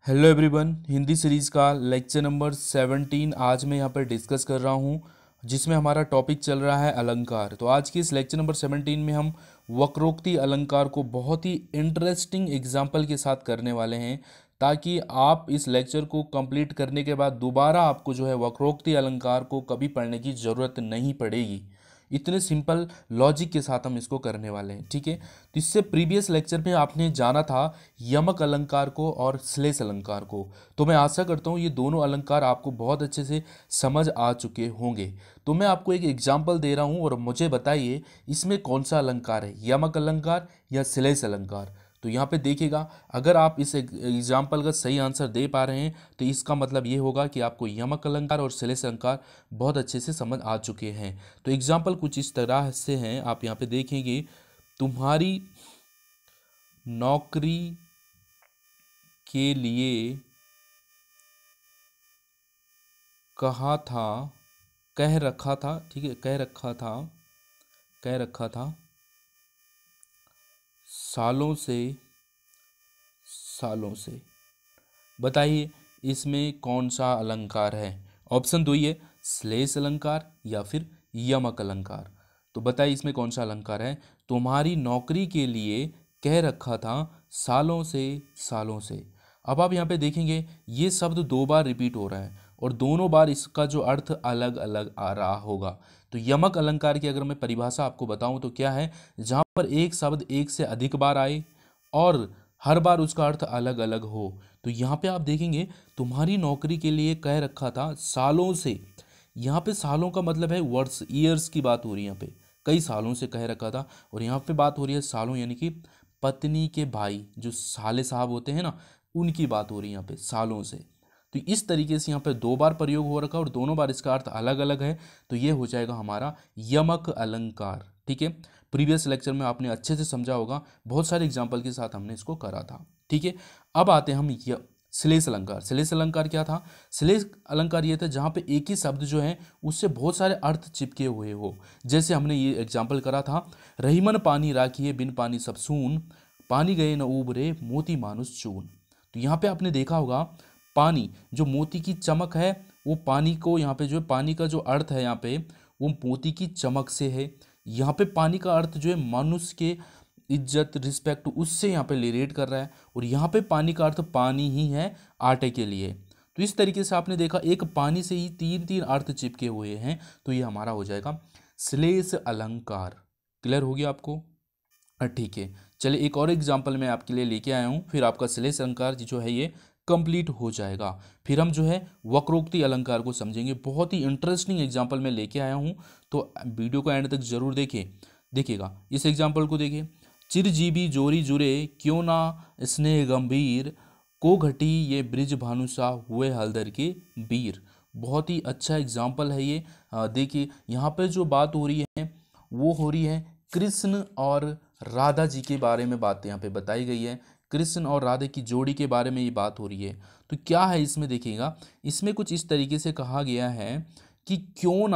Hello everyone, Hindi series का lecture number 17 आज मैं यहाँ पर डिस्कस कर रहा हूँ, जिसमें हमारा टॉपिक चल रहा है अलंकार। तो आज के इस लेक्चर नंबर 17 में हम वक्रोक्ति अलंकार को बहुत ही इंटरेस्टिंग एग्जाम्पल के साथ करने वाले हैं, ताकि आप इस लेक्चर को कंप्लीट करने के बाद दोबारा आपको जो है वक्रोक्ति अलंकार को कभी पढ़ने की ज़रूरत नहीं पड़ेगी। इतने सिंपल लॉजिक के साथ हम इसको करने वाले हैं, ठीक है। तो इससे प्रीवियस लेक्चर में आपने जाना था यमक अलंकार को और श्लेष अलंकार को। तो मैं आशा करता हूँ ये दोनों अलंकार आपको बहुत अच्छे से समझ आ चुके होंगे। तो मैं आपको एक एग्जाम्पल दे रहा हूँ और मुझे बताइए इसमें कौन सा अलंकार है, यमक अलंकार या श्लेष अलंकार। तो यहाँ पे देखिएगा, अगर आप इस एग्जाम्पल का सही आंसर दे पा रहे हैं तो इसका मतलब ये होगा कि आपको यमक अलंकार और श्लेष अलंकार बहुत अच्छे से समझ आ चुके हैं। तो एग्जाम्पल कुछ इस तरह से हैं, आप यहाँ पे देखेंगे, तुम्हारी नौकरी के लिए कहा था, कह रखा था, ठीक है, कह रखा था सालों से। बताइए इसमें कौन सा अलंकार है। ऑप्शन दो ही है, श्लेष अलंकार या फिर यमक अलंकार। तो बताइए इसमें कौन सा अलंकार है। तुम्हारी नौकरी के लिए कह रखा था सालों से। अब आप यहाँ पे देखेंगे ये शब्द दो बार रिपीट हो रहा है और दोनों बार इसका जो अर्थ अलग अलग आ रहा होगा। तो यमक अलंकार की अगर मैं परिभाषा आपको बताऊं तो क्या है, जहाँ पर एक शब्द एक से अधिक बार आए और हर बार उसका अर्थ अलग अलग हो। तो यहाँ पे आप देखेंगे तुम्हारी नौकरी के लिए कह रखा था सालों से। यहाँ पे सालों का मतलब है वर्ष, ईयर्स की बात हो रही है। यहाँ पे कई सालों से कह रखा था और यहाँ पे बात हो रही है सालों, यानी कि पत्नी के भाई जो साले साहब होते हैं ना, उनकी बात हो रही है यहाँ पे सालों से। तो इस तरीके से यहाँ पे दो बार प्रयोग हो रखा और दोनों बार इसका अर्थ अलग अलग है। तो ये हो जाएगा हमारा यमक अलंकार, ठीक है। प्रीवियस लेक्चर में आपने अच्छे से समझा होगा, बहुत सारे एग्जाम्पल के साथ हमने इसको करा था, ठीक है। अब आते हैं हम श्लेष अलंकार। श्लेष अलंकार क्या था। श्लेष अलंकार ये था जहाँ पे एक ही शब्द जो है उससे बहुत सारे अर्थ चिपके हुए हो। जैसे हमने ये एग्जाम्पल करा था, रहीमन पानी राखिए बिन पानी सब सून, पानी गए न उबरे मोती मानुष चून। तो यहाँ पे आपने देखा होगा पानी, जो मोती की चमक है, वो पानी को यहाँ पे जो है पानी का जो अर्थ है यहाँ पे वो मोती की चमक से है। यहाँ पे पानी का अर्थ जो है मनुष्य के इज्जत, रिस्पेक्ट, उससे यहाँ पे रिलेट कर रहा है। और यहाँ पे पानी का अर्थ पानी ही है आटे के लिए। तो इस तरीके से आपने देखा एक पानी से ही तीन तीन अर्थ चिपके हुए हैं। तो ये हमारा हो जाएगा श्लेष अलंकार। क्लियर हो गया आपको? ठीक है, चलिए एक और एग्जाम्पल मैं आपके लिए लेके आया हूँ, फिर आपका श्लेष अलंकार जो है ये कंप्लीट हो जाएगा। फिर हम जो है वक्रोक्ति अलंकार को समझेंगे। बहुत ही इंटरेस्टिंग एग्जाम्पल मैं लेके आया हूँ, तो वीडियो को एंड तक जरूर देखिएगा। इस एग्जाम्पल को देखिए, चिरजीवी जोरी जुरे क्यों ना स्नेह गंभीर, को घटी ये ब्रिज भानुसा हुए हलदर के वीर। बहुत ही अच्छा एग्जाम्पल है ये। देखिए यहाँ पे जो बात हो रही है वो हो रही है कृष्ण और राधा जी के बारे में बात यहाँ पे बताई गई है। कृष्ण और राधा की जोड़ी के बारे में ये बात हो रही है। तो क्या है इसमें देखिएगा, इसमें कुछ इस तरीके से कहा गया है कि क्यों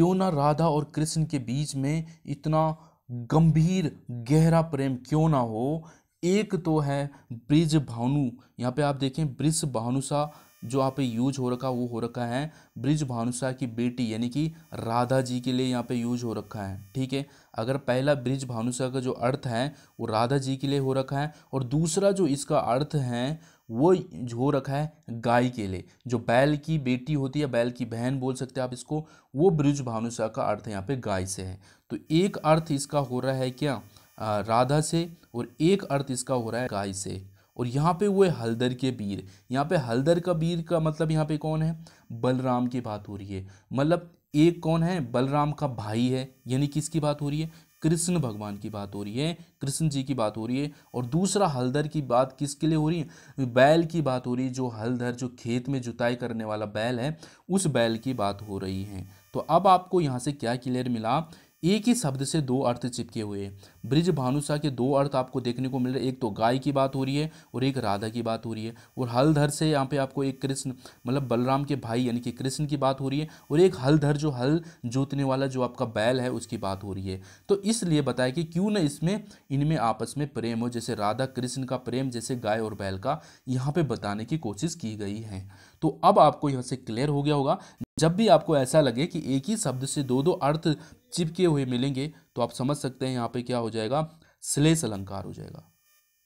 ना राधा और कृष्ण के बीच में इतना गंभीर गहरा प्रेम क्यों ना हो। एक तो है ब्रिज भानु, यहाँ पे आप देखें ब्रिज भानुसा जो यहाँ पे यूज हो रखा वो हो रखा है ब्रिज भानुसा की बेटी, यानी कि राधा जी के लिए यहाँ पे यूज हो रखा है, ठीक है। अगर पहला ब्रिज भानुसा का जो अर्थ है वो राधा जी के लिए हो रखा है और दूसरा जो इसका अर्थ है वो हो रखा है गाय के लिए, जो बैल की बेटी होती है, बैल की बहन बोल सकते हैं आप इसको, वो ब्रिज भानुसा का अर्थ यहाँ पे गाय से है। तो एक अर्थ इसका हो रहा है क्या, राधा से, और एक अर्थ इसका हो रहा है गाय से। और यहाँ पे वो है हलदर के वीर। यहाँ पे हलदर का वीर का मतलब यहाँ पे कौन है, बलराम की बात हो रही है। मतलब एक कौन है, बलराम का भाई है, यानी किसकी बात हो रही है, कृष्ण भगवान की बात हो रही है, कृष्ण जी की बात हो रही है। और दूसरा हलदर की बात किसके लिए हो रही है, बैल की बात हो रही है, जो हलदर जो खेत में जुताई करने वाला बैल है उस बैल की बात हो रही है। तो अब आपको यहाँ से क्या क्लियर मिला, एक ही शब्द से दो अर्थ चिपके हुए हैं। ब्रिज भानुसा के दो अर्थ आपको देखने को मिल रहे हैं, एक तो गाय की बात हो रही है और एक राधा की बात हो रही है। और हलधर से यहाँ पे आपको एक कृष्ण मतलब बलराम के भाई यानी कि कृष्ण की बात हो रही है, और एक हलधर जो हल जोतने वाला जो आपका बैल है उसकी बात हो रही है। तो इसलिए बताया कि क्यों ना इसमें इनमें आपस में प्रेम हो, जैसे राधा कृष्ण का प्रेम जैसे गाय और बैल का यहाँ पे बताने की कोशिश की गई है। तो अब आपको यहाँ से क्लियर हो गया होगा, जब भी आपको ऐसा लगे कि एक ही शब्द से दो दो अर्थ चिपके हुए मिलेंगे तो आप समझ सकते हैं यहाँ पे क्या हो जाएगा, श्लेष अलंकार हो जाएगा।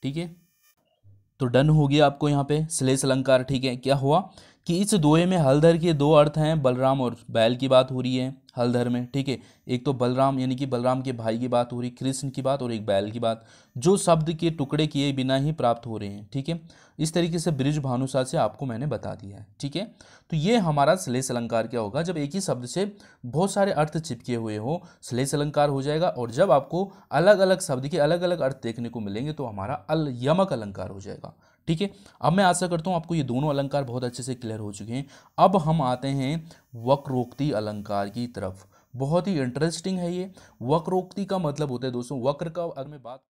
ठीक है, तो डन हो गया आपको यहाँ पे श्लेष अलंकार। ठीक है, क्या हुआ कि इस दोहे में हलधर के दो अर्थ हैं, बलराम और बैल की बात हो रही है हलधर में। ठीक है, एक तो बलराम यानी कि बलराम के भाई की बात हो रही, कृष्ण की बात, और एक बैल की बात, जो शब्द के टुकड़े किए बिना ही प्राप्त हो रहे हैं। ठीक है, इस तरीके से ब्रिज भानुसा से आपको मैंने बता दिया है। ठीक है, तो ये हमारा श्लेष अलंकार क्या होगा, जब एक ही शब्द से बहुत सारे अर्थ चिपके हुए हो श्लेष अलंकार हो जाएगा, और जब आपको अलग अलग शब्द के अलग अलग अर्थ देखने को मिलेंगे तो हमारा यमक अलंकार हो जाएगा। ठीक है, अब मैं आशा करता हूं आपको ये दोनों अलंकार बहुत अच्छे से क्लियर हो चुके हैं। अब हम आते हैं वक्रोक्ति अलंकार की तरफ। बहुत ही इंटरेस्टिंग है ये। वक्रोक्ति का मतलब होता है दोस्तों, वक्र का अगर मैं बात,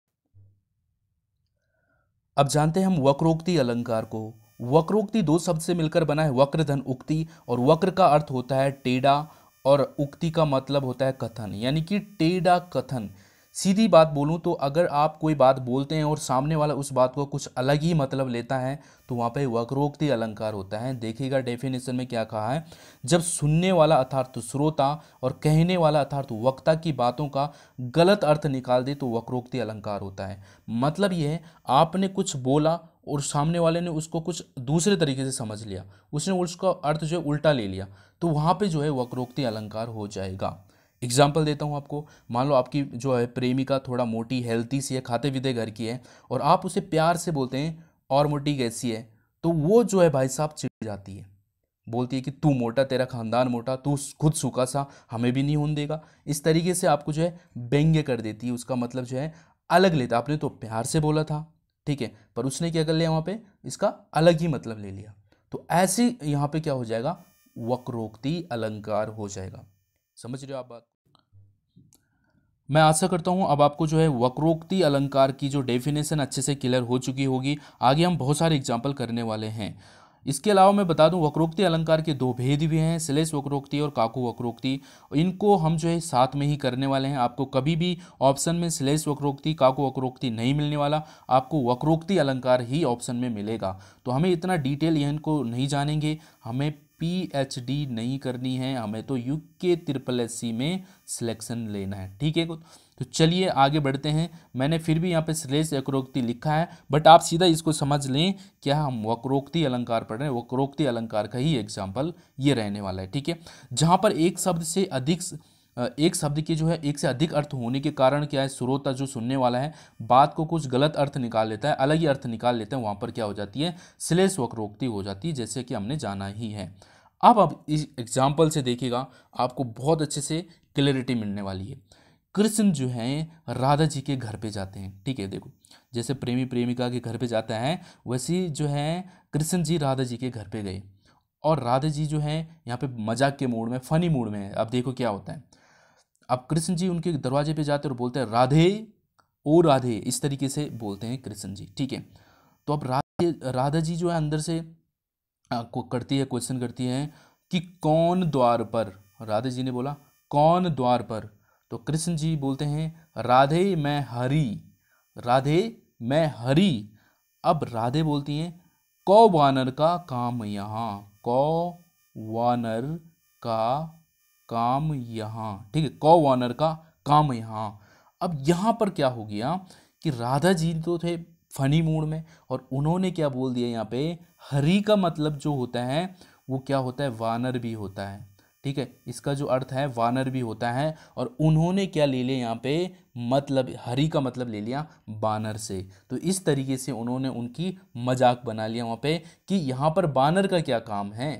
अब जानते हैं हम वक्रोक्ति अलंकार को। वक्रोक्ति दो शब्द से मिलकर बना है, वक्र धन उक्ति, और वक्र का अर्थ होता है टेढ़ा और उक्ति का मतलब होता है कथन, यानी कि टेढ़ा कथन। सीधी बात बोलूं तो अगर आप कोई बात बोलते हैं और सामने वाला उस बात को कुछ अलग ही मतलब लेता है तो वहाँ पे वक्रोक्ति अलंकार होता है। देखिएगा डेफिनेशन में क्या कहा है, जब सुनने वाला अर्थात श्रोता और कहने वाला अर्थात वक्ता की बातों का गलत अर्थ निकाल दे तो वक्रोक्ति अलंकार होता है। मतलब ये है, आपने कुछ बोला और सामने वाले ने उसको कुछ दूसरे तरीके से समझ लिया, उसने उसका अर्थ जो है उल्टा ले लिया, तो वहाँ पे जो है वक्रोक्ति अलंकार हो जाएगा। एग्जाम्पल देता हूँ आपको, मान लो आपकी जो है प्रेमिका थोड़ा मोटी हेल्थी सी है, खाते पीते घर की है, और आप उसे प्यार से बोलते हैं और मोटी कैसी है, तो वो जो है भाई साहब चिढ़ जाती है, बोलती है कि तू मोटा, तेरा खानदान मोटा, तू खुद सूखा सा, हमें भी नहीं होने देगा। इस तरीके से आपको जो है व्यंग्य कर देती है, उसका मतलब जो है अलग लेता। आपने तो प्यार से बोला था, ठीक है, पर उसने क्या कर लिया वहाँ पे, इसका अलग ही मतलब ले लिया। तो ऐसे यहाँ पे क्या हो जाएगा, वक्रोक्ति अलंकार हो जाएगा। समझ रहे हो आप बात? मैं आशा करता हूँ अब आपको जो है वक्रोक्ति अलंकार की जो डेफिनेशन अच्छे से क्लियर हो चुकी होगी। आगे हम बहुत सारे एग्जाम्पल करने वाले हैं। इसके अलावा मैं बता दूं वक्रोक्ति अलंकार के दो भेद भी हैं, श्लेष वक्रोक्ति और काकु वक्रोक्ति। इनको हम जो है साथ में ही करने वाले हैं। आपको कभी भी ऑप्शन में श्लेष वक्रोक्ति काकु वक्रोक्ति नहीं मिलने वाला, आपको वक्रोक्ति अलंकार ही ऑप्शन में मिलेगा। तो हमें इतना डिटेल इनको नहीं जानेंगे, हमें पीएचडी नहीं करनी है, हमें तो यूके SSC में सिलेक्शन लेना है। ठीक है, तो चलिए आगे बढ़ते हैं। मैंने फिर भी यहाँ पे श्लेष वक्रोक्ति लिखा है, बट आप सीधा इसको समझ लें, क्या हम वक्रोक्ति अलंकार पढ़ रहे हैं, वक्रोक्ति अलंकार का ही एग्जाम्पल ये रहने वाला है। ठीक है, जहाँ पर एक शब्द से अधिक, एक शब्द के जो है एक से अधिक अर्थ होने के कारण क्या है, श्रोता जो सुनने वाला है बात को कुछ गलत अर्थ निकाल लेता है, अलग ही अर्थ निकाल लेते हैं, वहाँ पर क्या हो जाती है, श्लेष वक्रोक्ति हो जाती है, जैसे कि हमने जाना ही है। अब इस एग्जाम्पल से देखिएगा, आपको बहुत अच्छे से क्लैरिटी मिलने वाली है। कृष्ण जो हैं राधा जी के घर पे जाते हैं। ठीक है, देखो जैसे प्रेमी प्रेमिका के घर पे जाता है, वैसे ही जो है कृष्ण जी राधा जी के घर पे गए, और राधा जी जो है यहाँ पे मजाक के मूड में, फनी मूड में है। अब देखो क्या होता है, अब कृष्ण जी उनके दरवाजे पे जाते हैं और बोलते हैं राधे ओ राधे, इस तरीके से बोलते हैं कृष्ण जी। ठीक है, तो अब राधा जी जो है अंदर से को करती है, क्वेश्चन करती है कि कौन द्वार पर। राधा जी ने बोला कौन द्वार पर, तो कृष्ण जी बोलते हैं राधे मैं हरि, राधे मैं हरि। अब राधे बोलती हैं कौ वानर का काम यहाँ, कौ वानर का काम यहाँ। ठीक है, कौ वानर का काम यहाँ। अब यहाँ पर क्या हो गया कि राधा जी तो थे फनी मूड में, और उन्होंने क्या बोल दिया यहाँ पे, हरि का मतलब जो होता है वो क्या होता है, वानर भी होता है। ठीक है, इसका जो अर्थ है वानर भी होता है, और उन्होंने क्या ले लिया यहाँ पे, मतलब हरि का मतलब ले लिया बानर से। तो इस तरीके से उन्होंने उनकी मजाक बना लिया वहाँ पे कि यहाँ पर बानर का क्या काम है।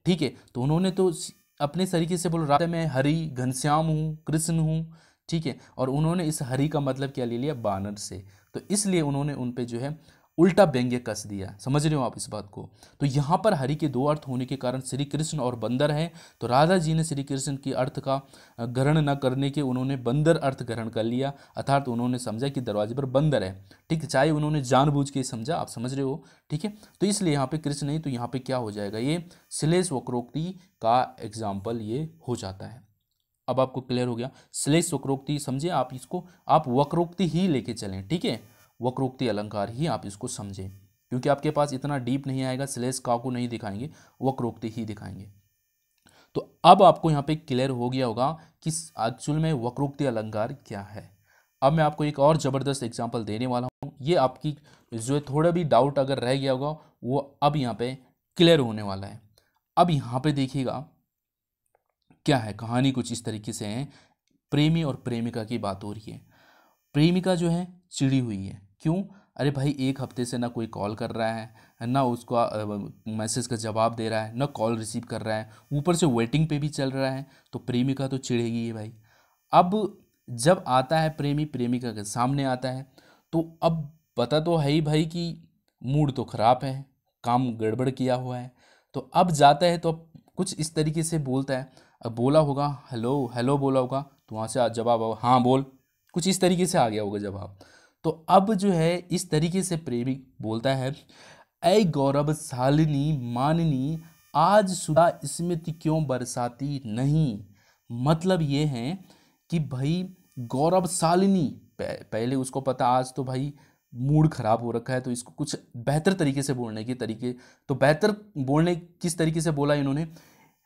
ठीक है, तो उन्होंने तो अपने तरीके से बोल रहा था मैं हरि घनश्याम हूँ, कृष्ण हूँ। ठीक है, और उन्होंने इस हरि का मतलब क्या ले लिया, बानर से। तो इसलिए उन्होंने उन पे जो है उल्टा व्यंग्य कस दिया। समझ रहे हो आप इस बात को? तो यहाँ पर हरि के दो अर्थ होने के कारण श्री कृष्ण और बंदर हैं, तो राधा जी ने श्री कृष्ण की अर्थ का ग्रहण न करने के उन्होंने बंदर अर्थ ग्रहण कर लिया, अर्थात उन्होंने समझा कि दरवाजे पर बंदर है। ठीक है, चाहे उन्होंने जानबूझ के समझा, आप समझ रहे हो? ठीक है, तो इसलिए यहाँ पे कृष्ण नहीं, तो यहाँ पे क्या हो जाएगा, ये श्लेष वक्रोक्ति का एग्जाम्पल ये हो जाता है। अब आपको क्लियर हो गया? श्लेष वक्रोक्ति समझे आप, इसको आप वक्रोक्ति ही लेके चलें। ठीक है, वक्रोक्ति अलंकार ही आप इसको समझें, क्योंकि आपके पास इतना डीप नहीं आएगा, श्लेष का को नहीं दिखाएंगे, वक्रोक्ति ही दिखाएंगे। तो अब आपको यहाँ पे क्लियर हो गया होगा कि एक्चुअल में वक्रोक्ति अलंकार क्या है। अब मैं आपको एक और ज़बरदस्त एग्जाम्पल देने वाला हूँ, ये आपकी जो है थोड़ा भी डाउट अगर रह गया होगा वो अब यहाँ पे क्लियर होने वाला है। अब यहाँ पे देखिएगा क्या है, कहानी कुछ इस तरीके से है। प्रेमी और प्रेमिका की बात हो रही है। प्रेमिका जो है चिड़ी हुई है, क्यों? अरे भाई, एक हफ्ते से ना कोई कॉल कर रहा है, ना उसका मैसेज का जवाब दे रहा है, ना कॉल रिसीव कर रहा है, ऊपर से वेटिंग पे भी चल रहा है, तो प्रेमिका तो चिढ़ेगी है भाई। अब जब आता है प्रेमी प्रेमिका के सामने आता है, तो अब पता तो है ही भाई कि मूड तो ख़राब है, काम गड़बड़ किया हुआ है। तो अब जाता है तो अब कुछ इस तरीके से बोलता है, अब बोला होगा हेलो हेलो बोला होगा, तो वहाँ से जवाब होगा हाँ बोल, कुछ इस तरीके से आ गया होगा जवाब। तो अब जो है इस तरीके से प्रेमी बोलता है, ऐ गौरव शालिनी माननी, आज सुधा स्मृति क्यों बरसाती नहीं। मतलब ये है कि भाई गौरव शालिनी, पहले उसको पता आज तो भाई मूड खराब हो रखा है, तो इसको कुछ बेहतर तरीके से बोलने के तरीके, तो बेहतर बोलने किस तरीके से बोला इन्होंने,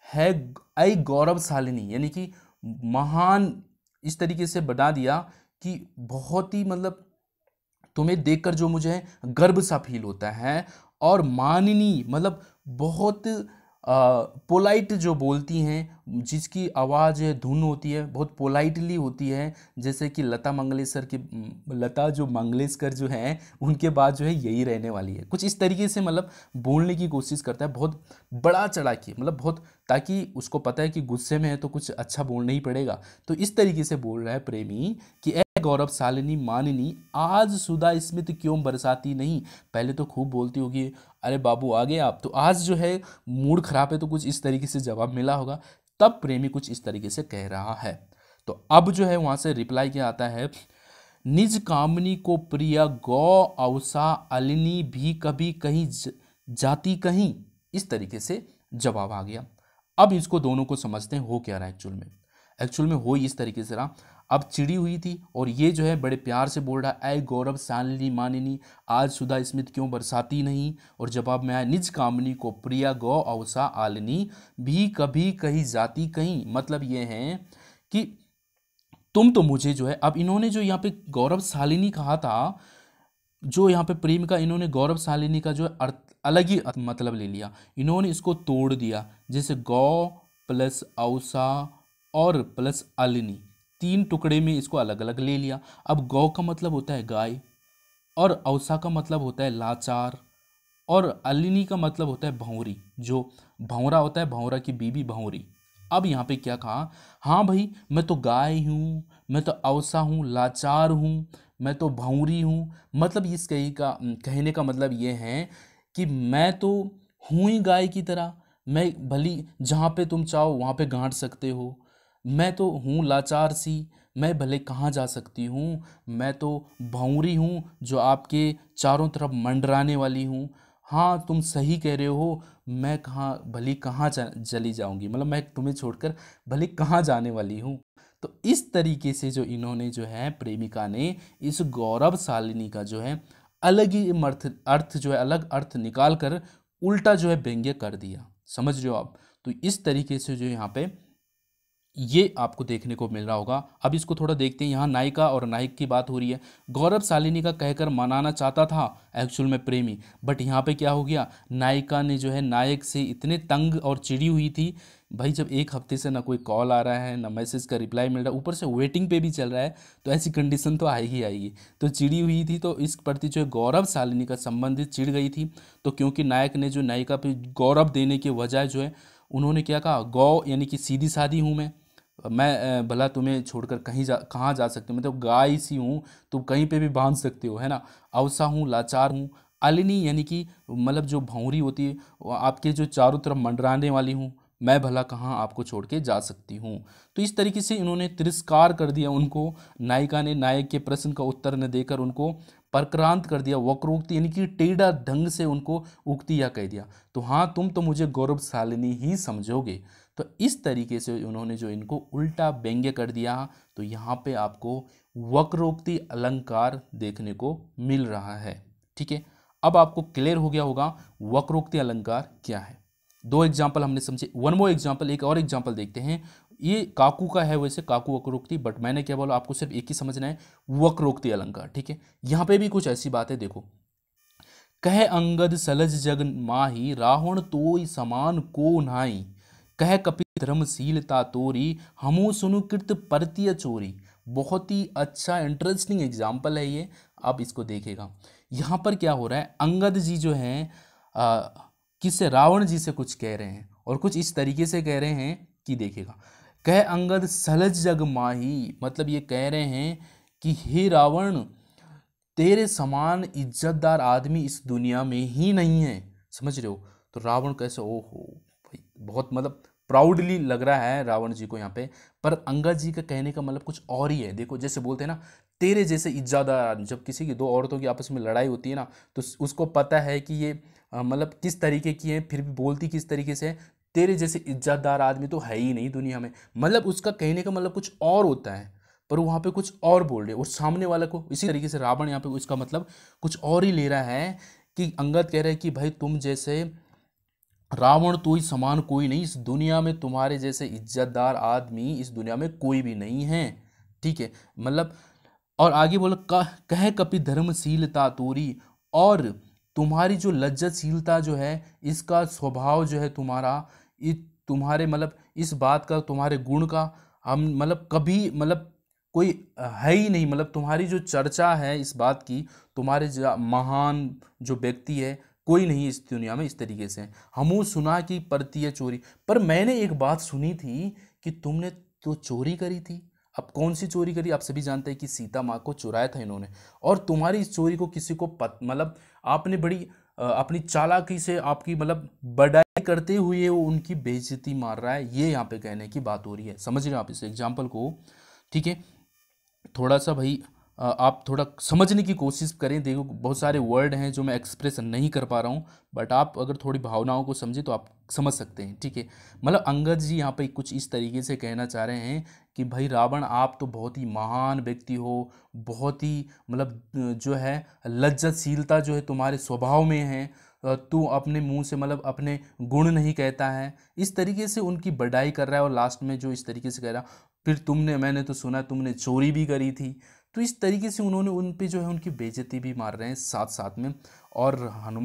है ऐ गौरवशालिनी, यानी कि महान, इस तरीके से बता दिया कि बहुत ही मतलब तुम्हें देखकर जो मुझे गर्व सा फील होता है। और माननी मतलब बहुत पोलाइट जो बोलती हैं, जिसकी आवाज़ है धुन होती है बहुत पोलाइटली होती है, जैसे कि लता मंगेशकर की, लता जो मंगेशकर जो हैं उनके बाद जो है यही रहने वाली है, कुछ इस तरीके से मतलब बोलने की कोशिश करता है, बहुत बड़ा चढ़ा के, मतलब बहुत, ताकि उसको पता है कि गुस्से में है तो कुछ अच्छा बोलना ही पड़ेगा। तो इस तरीके से बोल रहा है प्रेमी कि ए गौरवशालिनी माननी, आज सुधा स्मित क्यों बरसाती नहीं। पहले तो खूब बोलती होगी, अरे बाबू आ गए आप, तो आज जो है मूड खराब है, तो कुछ इस तरीके से जवाब मिला होगा। तब प्रेमी कुछ इस तरीके से कह रहा है। तो अब जो है वहां से रिप्लाई क्या आता है, निज कामनी को प्रिया गौ अवसा अलिनी भी कभी कहीं जाती कहीं, इस तरीके से जवाब आ गया। अब इसको दोनों को समझते हैं हो क्या रहा है एक्चुअल में हो इस तरीके से रहा। अब चिड़ी हुई थी और ये जो है बड़े प्यार से बोल रहा है, ऐ गौरव शालिनी मानिनी, आज सुधा स्मित क्यों बरसाती नहीं। और जवाब में आया, निज कामनी को प्रिया गौ अवसा आलिनी भी कभी कहीं जाती कहीं। मतलब ये है कि तुम तो मुझे जो है, अब इन्होंने जो यहाँ पे गौरव शालिनी कहा था, जो यहाँ पे प्रेम का, इन्होंने गौरव शालिनी का जो अर्थ अलग ही मतलब ले लिया, इन्होंने इसको तोड़ दिया। जैसे गौ प्लस अवसा और प्लस अलिनी, तीन टुकड़े में इसको अलग अलग ले लिया। अब गौ का मतलब होता है गाय, और अवसा का मतलब होता है लाचार, और अलिनी का मतलब होता है भंवरी, जो भंवरा होता है, भंवरा की बीबी भंवरी। अब यहाँ पे क्या कहा, हाँ भाई मैं तो गाय हूँ, मैं तो अवसा हूँ, लाचार हूँ, मैं तो भंवरी हूँ। मतलब इस कहने का मतलब ये है कि मैं तो हूँ ही गाय की तरह, मैं भली जहाँ पे तुम चाहो वहाँ पे गांठ सकते हो। मैं तो हूँ लाचार सी, मैं भले कहाँ जा सकती हूँ। मैं तो भंवरी हूँ जो आपके चारों तरफ मंडराने वाली हूँ। हाँ तुम सही कह रहे हो, मैं कहाँ चली जाऊँगी, मतलब मैं तुम्हें छोड़कर भले कहाँ जाने वाली हूँ। तो इस तरीके से जो इन्होंने जो है प्रेमिका ने इस गौरवशालिनी का जो है अलग ही अर्थ जो है अलग अर्थ निकाल कर उल्टा जो है व्यंग्य कर दिया। समझ रहे हो आप? तो इस तरीके से जो यहाँ पे ये आपको देखने को मिल रहा होगा। अब इसको थोड़ा देखते हैं, यहाँ नायिका और नायक की बात हो रही है। गौरव शालिनी का कहकर मनाना चाहता था एक्चुअल में प्रेमी, बट यहाँ पे क्या हो गया, नायिका ने जो है नायक से इतने तंग और चिड़ी हुई थी। भाई जब एक हफ्ते से ना कोई कॉल आ रहा है, ना मैसेज का रिप्लाई मिल रहा है, ऊपर से वेटिंग पे भी चल रहा है, तो ऐसी कंडीशन तो आएगी आएगी। तो चिड़ी हुई थी, तो इस प्रति जो है गौरव शालिनी का संबंधित चिढ़ गई थी। तो क्योंकि नायक ने जो नायिका पे गौरव देने के वजह जो है उन्होंने क्या कहा, गौ यानी कि सीधी सादी हूँ मैं भला तुम्हें छोड़कर कहाँ जा सकती हूँ, मैं तो गाय सी हूँ, तुम कहीं पे भी बांध सकते हो, है ना। अवसा हूँ, लाचार हूँ, अलिनी यानी कि मतलब जो भौंरी होती है, वो आपके जो चारों तरफ मंडराने वाली हूँ, मैं भला कहाँ आपको छोड़ के जा सकती हूँ। तो इस तरीके से इन्होंने तिरस्कार कर दिया उनको, नायिका ने नायक के प्रश्न का उत्तर न देकर उनको परक्रांत कर दिया, वक्रोक्ति यानी कि टेढ़ा ढंग से उनको उक्ति या कह दिया। तो हाँ, तुम तो मुझे गौरवशालिनी ही समझोगे। तो इस तरीके से उन्होंने जो इनको उल्टा व्यंग्य कर दिया। तो यहाँ पे आपको वक्रोक्ति अलंकार देखने को मिल रहा है। ठीक है, अब आपको क्लियर हो गया होगा वक्रोक्ति अलंकार क्या है। दो एग्जाम्पल हमने समझे, वन मोर एग्जाम्पल, एक और एग्जाम्पल देखते हैं। ये काकू का है वैसे, काकू वक्रोक्ति, बट मैंने क्या बोला, आपको सिर्फ एक ही समझना है, वक्रोक्ति अलंकार। ठीक है, यहाँ पे भी कुछ ऐसी बात है, देखो। कह अंगद सलज जग माही, रावण तोय समान को नाई। कह कपि धर्मशीलता तोरी, हमू सुनु कृत परतीय चोरी। बहुत ही अच्छा इंटरेस्टिंग एग्जाम्पल है ये, आप इसको देखेगा। यहाँ पर क्या हो रहा है, अंगद जी जो हैं किससे, रावण जी से कुछ कह रहे हैं, और कुछ इस तरीके से कह रहे हैं कि देखिएगा, कह अंगद सलज जग माही, मतलब ये कह रहे हैं कि हे रावण, तेरे समान इज्जतदार आदमी इस दुनिया में ही नहीं है। समझ रहे हो। तो रावण कैसे, ओहो भाई, बहुत मतलब प्राउडली लग रहा है रावण जी को यहाँ पे। पर अंगद जी का कहने का मतलब कुछ और ही है। देखो, जैसे बोलते हैं ना, तेरे जैसे इज्जतदार आदमी, जब किसी की दो औरतों की आपस में लड़ाई होती है ना, तो उसको पता है कि ये मतलब किस तरीके की है, फिर भी बोलती किस तरीके से है। तेरे जैसे इज्जतदार आदमी तो है ही नहीं दुनिया में, मतलब उसका कहने का मतलब कुछ और होता है, पर वहाँ पे कुछ और बोल रहे, और सामने वाला को इसी तरीके से रावण यहाँ पे इसका मतलब कुछ और ही ले रहा है। कि अंगद कह रहे हैं कि भाई, तुम जैसे रावण तो ही समान कोई नहीं इस दुनिया में, तुम्हारे जैसे इज्जतदार आदमी इस दुनिया में कोई भी नहीं है। ठीक है, मतलब और आगे बोलो, कह कपि धर्मशीलता तोरी, और तुम्हारी जो लज्जतशीलता जो है, इसका स्वभाव जो है तुम्हारा, तुम्हारे मतलब इस बात का, तुम्हारे गुण का हम मतलब कभी मतलब कोई है ही नहीं, मतलब तुम्हारी जो चर्चा है इस बात की, तुम्हारे महान जो व्यक्ति है कोई नहीं इस दुनिया में इस तरीके से। हमू सुना कि परतीय चोरी, पर मैंने एक बात सुनी थी कि तुमने तो चोरी करी थी। अब कौन सी चोरी करी, आप सभी जानते हैं कि सीता माँ को चुराया था इन्होंने, और तुम्हारी इस चोरी को किसी को मतलब आपने बड़ी अपनी चालाकी से आपकी मतलब बड़ाई करते हुए वो उनकी बेइज्जती मार रहा है, ये यहाँ पे कहने की बात हो रही है। समझ रहे हो आप इस एग्जाम्पल को। ठीक है, थोड़ा सा भाई आप थोड़ा समझने की कोशिश करें। देखो, बहुत सारे वर्ड हैं जो मैं एक्सप्रेस नहीं कर पा रहा हूँ, बट आप अगर थोड़ी भावनाओं को समझे तो आप समझ सकते हैं। ठीक है, मतलब अंगद जी यहाँ पे कुछ इस तरीके से कहना चाह रहे हैं कि भाई रावण, आप तो बहुत ही महान व्यक्ति हो, बहुत ही मतलब जो है लज्जतशीलता जो है तुम्हारे स्वभाव में है, तू अपने मुंह से मतलब अपने गुण नहीं कहता है, इस तरीके से उनकी बड़ाई कर रहा है। और लास्ट में जो इस तरीके से कह रहा, फिर तुमने, मैंने तो सुना तुमने चोरी भी करी थी। तो इस तरीके से उन्होंने उन पे जो है उनकी बेइज्जती भी मार रहे हैं साथ साथ में, और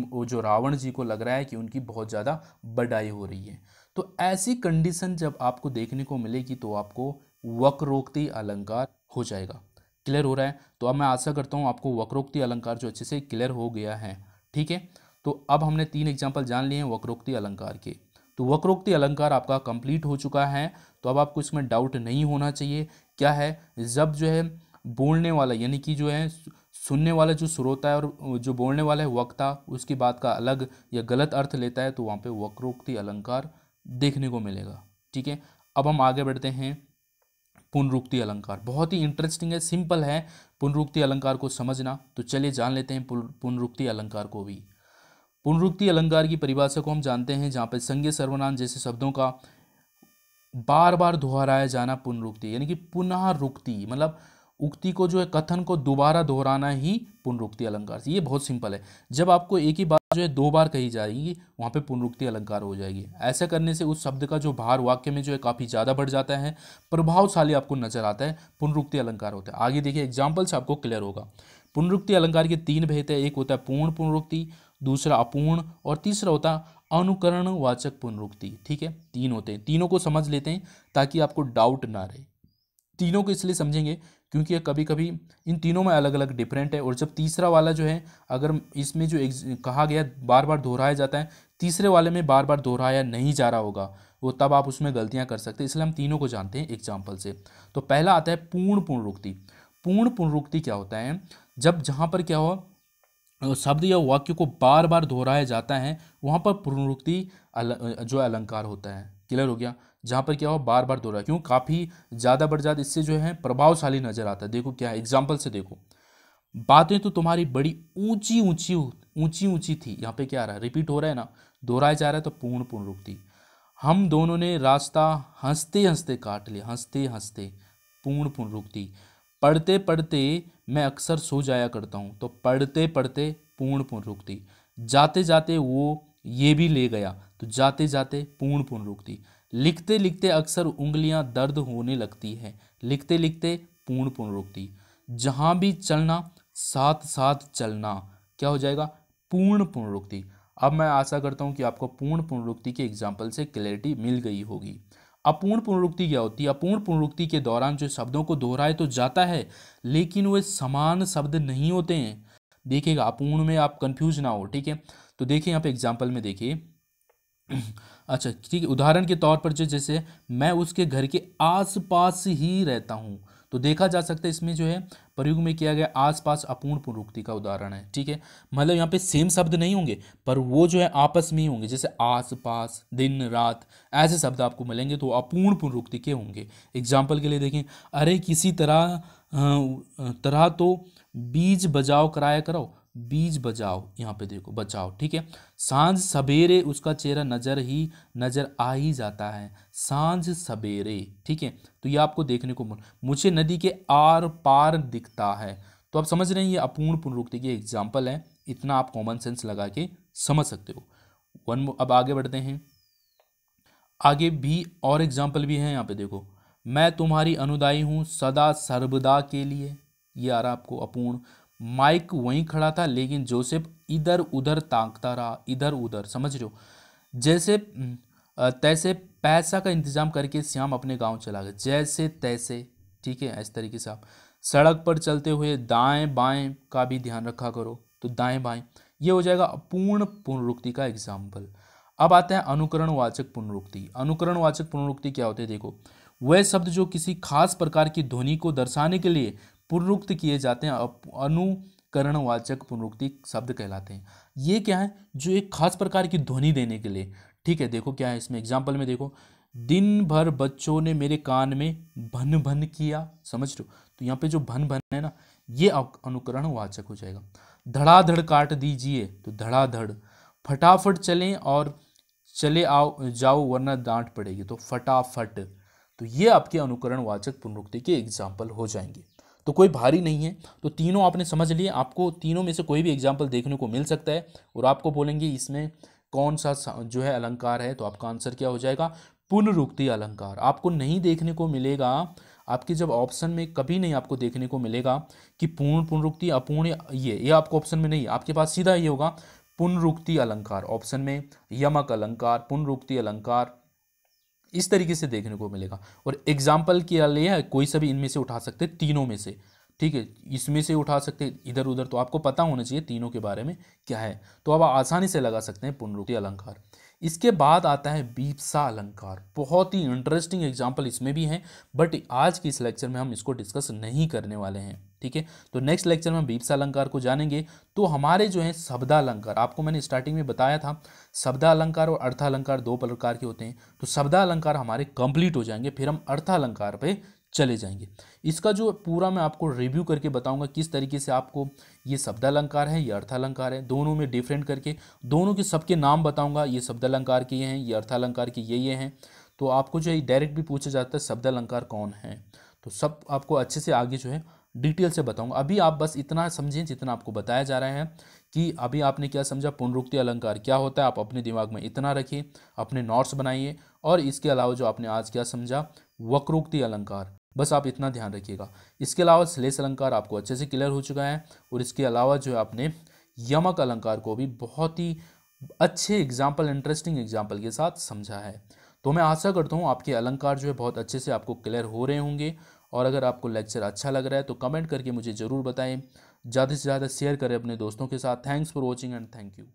वो जो रावण जी को लग रहा है कि उनकी बहुत ज़्यादा बड़ाई हो रही है। तो ऐसी कंडीशन जब आपको देखने को मिलेगी तो आपको वक्रोक्ति अलंकार हो जाएगा। क्लियर हो रहा है। तो अब मैं आशा करता हूँ आपको वक्रोक्ति अलंकार जो अच्छे से क्लियर हो गया है। ठीक है, तो अब हमने 3 एग्जाम्पल जान लिए हैं वक्रोक्ति अलंकार के। तो वक्रोक्ति अलंकार आपका कंप्लीट हो चुका है। तो अब आपको इसमें डाउट नहीं होना चाहिए। क्या है, जब जो है बोलने वाला यानी कि जो है सुनने वाला जो श्रोता है और जो बोलने वाला है वक्ता, उसकी बात का अलग या गलत अर्थ लेता है, तो वहाँ पे वक्रोक्ति अलंकार देखने को मिलेगा। ठीक है, अब हम आगे बढ़ते हैं। पुनरुक्ति अलंकार बहुत ही इंटरेस्टिंग है, सिंपल है पुनरुक्ति अलंकार को समझना। तो चलिए जान लेते हैं पुनरुक्ति अलंकार को भी। पुनरुक्ति अलंकार की परिभाषा को हम जानते हैं, जहाँ पे संज्ञा सर्वनाम जैसे शब्दों का बार बार दोहराया जाना पुनरुक्ति, यानी कि पुनः रुक्ति, मतलब उक्ति को जो है कथन को दोबारा दोहराना ही पुनरुक्ति अलंकार। ये बहुत सिंपल है। जब आपको एक ही बात जो है 2 बार कही जाएगी, वहाँ पे पुनरुक्ति अलंकार हो जाएगी। ऐसा करने से उस शब्द का जो भार वाक्य में जो है काफ़ी ज़्यादा बढ़ जाता है, प्रभावशाली आपको नजर आता है, पुनरुक्ति अलंकार होता है। आगे देखिए एग्जाम्पल से आपको क्लियर होगा। पुनरुक्ति अलंकार के 3 भेद है। एक होता है पूर्ण पुनरुक्ति, दूसरा अपूर्ण, और तीसरा होता है अनुकरणवाचक पुनरुक्ति। ठीक है, 3 होते हैं। तीनों को समझ लेते हैं ताकि आपको डाउट ना रहे। तीनों को इसलिए समझेंगे क्योंकि कभी कभी इन तीनों में अलग अलग डिफरेंट है, और जब तीसरा वाला जो है अगर इसमें जो कहा गया बार बार दोहराया जाता है, तीसरे वाले में बार बार दोहराया नहीं जा रहा होगा, वो तब आप उसमें गलतियां कर सकते हैं। इसलिए हम तीनों को जानते हैं एग्जाम्पल से। तो पहला आता है पूर्ण पुनरुक्ति। पूर्ण पुनरुक्ति क्या होता है, जब जहाँ पर क्या हो शब्द या वाक्य को बार बार दोहराया जाता है, वहाँ पर पुनरुक्ति जो अलंकार होता है। क्लियर हो गया? जहाँ पर क्या हो, बार बार दोहरा, क्यों, काफ़ी ज़्यादा बढ़ जाता, इससे जो है प्रभावशाली नजर आता है। देखो क्या है, एग्जाम्पल से देखो, बातें तो तुम्हारी बड़ी ऊंची ऊंची ऊंची ऊंची थी, यहाँ पे क्या आ रहा है, रिपीट हो रहा है ना, दोहराया जा रहा है, तो पूर्ण पुनरुक्ति। हम दोनों ने रास्ता हंसते हंसते काट लिया, हंसते हंसते, पूर्ण पुनरुक्ति। पढ़ते पढ़ते मैं अक्सर सो जाया करता हूँ, तो पढ़ते पढ़ते, पूर्ण पुनरुक्ति। जाते जाते वो ये भी ले गया, तो जाते जाते, पूर्ण पुनरुक्ति। लिखते लिखते अक्सर उंगलियां दर्द होने लगती हैं, लिखते लिखते, पूर्ण पुनरुक्ति। जहाँ भी चलना, साथ साथ चलना, क्या हो जाएगा, पूर्ण पुनरुक्ति। अब मैं आशा करता हूँ कि आपको पूर्ण पुनरुक्ति के एग्जाम्पल से क्लैरिटी मिल गई होगी। अपूर्ण पुनरुक्ति क्या होती है? अपूर्ण पुनरुक्ति के दौरान जो शब्दों को दोहराए तो जाता है, लेकिन वे समान शब्द नहीं होते हैं। देखिएगा, अपूर्ण में आप कंफ्यूज ना हो, ठीक है। तो देखिए यहाँ पे एग्जाम्पल में देखिए, अच्छा ठीक है, उदाहरण के तौर पर जो, जैसे मैं उसके घर के आसपास ही रहता हूँ, तो देखा जा सकता है इसमें जो है प्रयोग में किया गया आसपास अपूर्ण पुनरुक्ति का उदाहरण है, ठीक है। मतलब यहाँ पे सेम शब्द नहीं होंगे, पर वो जो है आपस में ही होंगे, जैसे आस पास, दिन रात, ऐसे शब्द आपको मिलेंगे, तो अपूर्ण पुनरुक्ति के होंगे। एग्जाम्पल के लिए देखें, अरे किसी तरह तो बीज बजाओ कराया करो, बीज बजाओ, यहाँ पे देखो बचाओ, ठीक है। सांझ सवेरे उसका चेहरा नजर आ ही जाता है, सांझ सवेरे, ठीक है। तो ये आपको देखने को मुझे नदी के आर पार दिखता है। तो आप समझ रहे हैं, ये अपूर्ण पुनरुक्ति के एग्जाम्पल है, इतना आप कॉमन सेंस लगा के समझ सकते हो। अब आगे बढ़ते हैं, आगे भी और एग्जाम्पल भी हैं। यहाँ पे देखो, मैं तुम्हारी अनुदाई हूँ सदा सर्वदा के लिए, ये आ रहा आपको अपूर्ण। माइक वहीं खड़ा था लेकिन जोसेफ इधर उधर ताकता रहा, इधर उधर, समझ रहे हो, जैसे तैसे पैसा का इंतजाम करके श्याम अपने गांव चला गया, जैसे तैसे, ठीक है। इस तरीके से आप सड़क पर चलते हुए दाएं बाएं का भी ध्यान रखा करो, तो दाएं बाएं, ये हो जाएगा अपूर्ण पुनरुक्ति का एग्जाम्पल। अब आता है अनुकरणवाचक पुनरुक्ति। अनुकरणवाचक पुनरुक्ति क्या होते हैं? देखो, वह शब्द जो किसी खास प्रकार की ध्वनि को दर्शाने के लिए पुनरुक्त किए जाते हैं, अनुकरणवाचक पुनरुक्ति शब्द कहलाते हैं। ये क्या है? जो एक खास प्रकार की ध्वनि देने के लिए, ठीक है। देखो क्या है इसमें एग्जाम्पल में, देखो, दिन भर बच्चों ने मेरे कान में भन भन किया, समझ रहे हो, तो यहाँ पे जो भन भन है ना, ये अनुकरणवाचक हो जाएगा। धड़ाधड़ काट दीजिए, तो धड़ाधड़। फटाफट चलें और चले आओ जाओ वरना डांट पड़ेगी, तो फटाफट। तो ये आपके अनुकरणवाचक पुनरुक्ति के एग्जाम्पल हो जाएंगे। तो कोई भारी नहीं है, तो तीनों आपने समझ लिए। आपको तीनों में से कोई भी एग्जाम्पल देखने को मिल सकता है, और आपको बोलेंगे इसमें कौन सा जो है अलंकार है, तो आपका आंसर क्या हो जाएगा? पुनरुक्ति अलंकार। आपको नहीं देखने को मिलेगा, आपके जब ऑप्शन में कभी नहीं आपको देखने को मिलेगा कि पूर्ण पुनरुक्ति अपूर्ण, ये आपको ऑप्शन में नहीं है, आपके पास सीधा ये होगा पुनरुक्ति अलंकार, ऑप्शन में यमक अलंकार, पुनरुक्ति अलंकार, इस तरीके से देखने को मिलेगा। और एग्जाम्पल के लिए कोई सा भी इनमें से उठा सकते हैं, तीनों में से, ठीक है, इसमें से उठा सकते हैं, इधर उधर, तो आपको पता होना चाहिए तीनों के बारे में क्या है, तो आप आसानी से लगा सकते हैं पुनरुक्ति अलंकार। इसके बाद आता है बीप्सा अलंकार। बहुत ही इंटरेस्टिंग एग्जाम्पल इसमें भी हैं, बट आज के इस लेक्चर में हम इसको डिस्कस नहीं करने वाले हैं, ठीक है। तो नेक्स्ट लेक्चर में हम बीप्सा अलंकार को जानेंगे। तो हमारे जो है शब्दालंकार, आपको मैंने स्टार्टिंग में बताया था, शब्दालंकार और अर्थालंकार दो प्रकार के होते हैं। तो शब्दालंकार हमारे कंप्लीट हो जाएंगे, फिर हम अर्थालंकार पे चले जाएंगे। इसका जो पूरा मैं आपको रिव्यू करके बताऊंगा किस तरीके से आपको ये शब्दालंकार है, ये अर्थालंकार है, दोनों में डिफरेंट करके दोनों के सबके नाम बताऊंगा। ये शब्दालंकार के ये हैं, ये अर्थालंकार के ये हैं। तो आपको जो है डायरेक्ट भी पूछा जाता है शब्दालंकार कौन है, तो सब आपको अच्छे से आगे जो है डिटेल से बताऊंगा। अभी आप बस इतना समझें जितना आपको बताया जा रहा है, कि अभी आपने क्या समझा, पुनरुक्ति अलंकार क्या होता है, आप अपने दिमाग में इतना रखिए, अपने नोट्स बनाइए। और इसके अलावा जो आपने आज क्या समझा, वक्रोक्ति अलंकार, बस आप इतना ध्यान रखिएगा। इसके अलावा श्लेष अलंकार आपको अच्छे से क्लियर हो चुका है, और इसके अलावा जो है आपने यमक अलंकार को भी बहुत ही अच्छे एग्जाम्पल, इंटरेस्टिंग एग्जाम्पल के साथ समझा है। तो मैं आशा करता हूँ आपके अलंकार जो है बहुत अच्छे से आपको क्लियर हो रहे होंगे। और अगर आपको लेक्चर अच्छा लग रहा है तो कमेंट करके मुझे ज़रूर बताएं, ज़्यादा से ज़्यादा शेयर करें अपने दोस्तों के साथ। Thanks for watching and thank you.